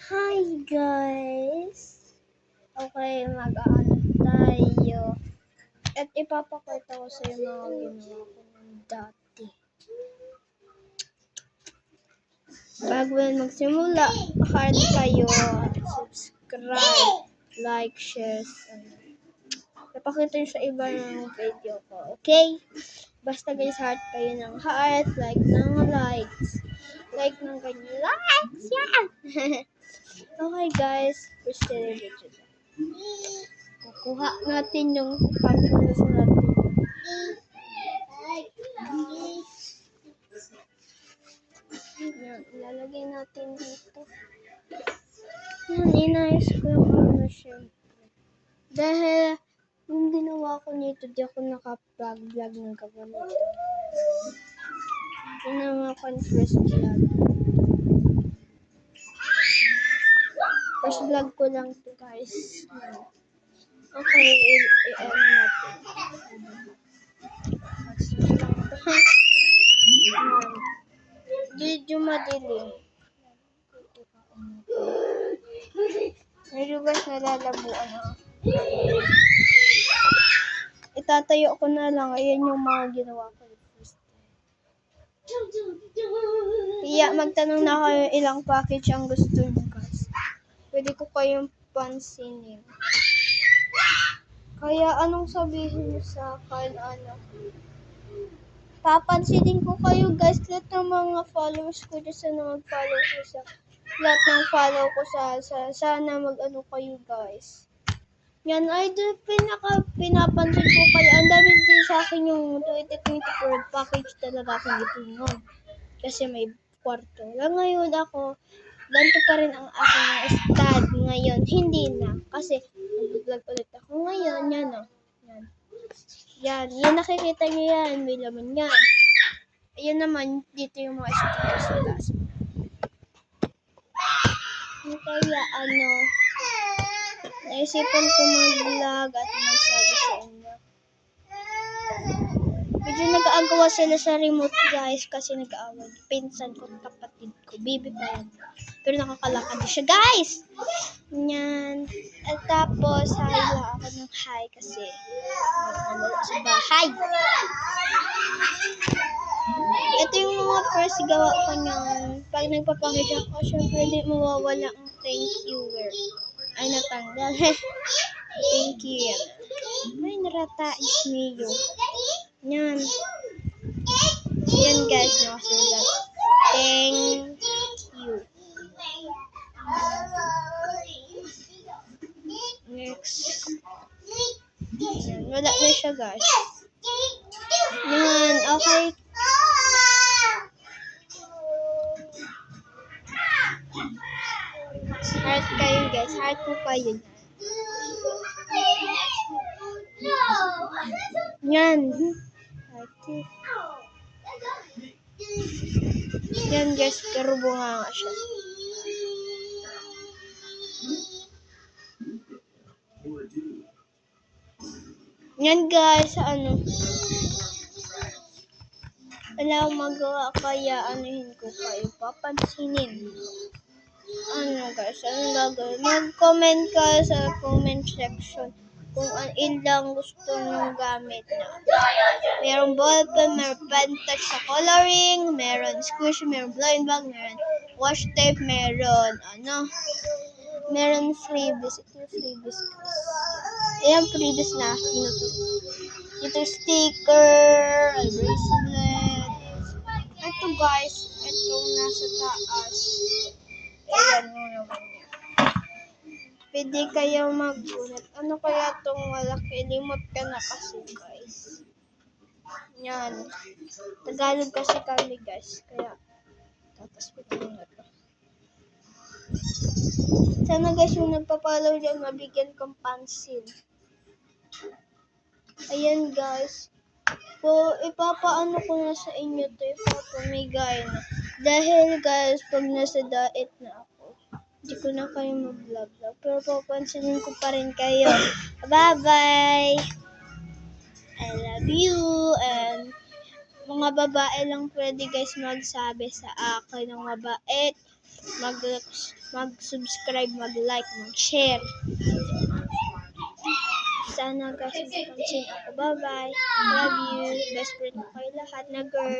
Hi guys! Okay, mag-aano tayo. At ipapakita ko sa iyo mga ginawa ko ng dati. Bago yan magsimula, hard kayo. Subscribe, like, share. Ipakita nyo sa iba ng video ko. Okay? Basta guys, heart kayo ng heart, like ng likes. Like ng ganyan. Likes! Yeah! Okay guys, first video. Kukuha natin yung pagkakas natin. Yan, ilalagay natin dito. Yan, inayos ko yung ano siya. Dahil yung ginawa ko nito, di ako nakapag-vlog ng kaganito. Ito na mga first vlog. First vlog ko lang to guys. Okay, i-end natin. Medyo madilim. Medyo guys nalalabuan ako. Itatayo ko na lang. Ayan yung mga ginawa ko. Kaya magtanong na kayo ilang package ang gusto niyo guys. Pwede ko kayong pansinin. Kaya anong sabihin niyo sa akin, papansinin ko kayo guys, lahat ng mga followers ko dyan, sana mag-follow ko sa lahat ng follow ko sana mag-ano kayo guys. Yan, idol, pinapansin ko kayo. Ang dami din sa akin yung 2024 package talaga akong itunod. Kasi may kwarto. Lang ngayon ako, ganito pa rin ang aking stud ngayon. Hindi na. Kasi mag-vlog ulit ako ngayon. Yan o. Yan. Yan. Yan, nakikita nyo yan. May laman yan. Ayan naman, dito yung mga stickers sa taas. Kaya naisipan ko mag-vlog at magsabi sa inyo. Medyo nag-aagawa sila sa remote guys kasi nag-aaway. Pinsan ko, kapatid ko, baby pa yan. Pero nakakalakad siya guys! Yan. At tapos, hi lang ako ng hi kasi nalala sa bahay. Ito yung mga first gawa ko niyan. Pag nagpapakita ako, syempre di mawawala ang thank you word. Ay, natanggal. Thank you. Ay, narata is mayo. Yan. Yan guys, nakasulat. Thank you. Next. Yan. Wala na siya guys. Yan. Okay. Heart kayo guys. Heart ko kayo. Yan. Yan guys, karubo nga siya. Yan guys, wala akong magawa kaya anuhin ko kayo, papansinin. Guys, anong gagawin? Mag-comment ka sa comment section kung ilang gusto nyo gamit na. Merong ballpen, meron pen touch sa coloring, meron squish, meron blind bag, meron wash tape, meron freebies. Ito yung freebies guys. Ayan, freebies na. Ito sticker, bracelet. Ito guys, itong nasa taas. Ayan mo naman yan. Pwede kayo magulat. Ano kaya itong malaki? Limot ka na kasi guys. Yan. Tagalog kasi kami guys. Kaya, tapos pwede nga ito. Sana guys yung nagpa-follow dyan, mabigyan kong pansin. Ayan guys. Ipapaano ko na sa inyo ito. Ipapamigay na. Dahil guys, pag nasa diet na ako, hindi ko na kayo mag-vlog. Pero papansinin ko pa rin kayo. Bye-bye! I love you! And mga babae lang pwede guys magsabi sa akin ng mabait. mag-subscribe, mag-like, mag-share. Sana guys, mapansin ako. Bye-bye. Love you. Best friend ko kayo lahat na girl.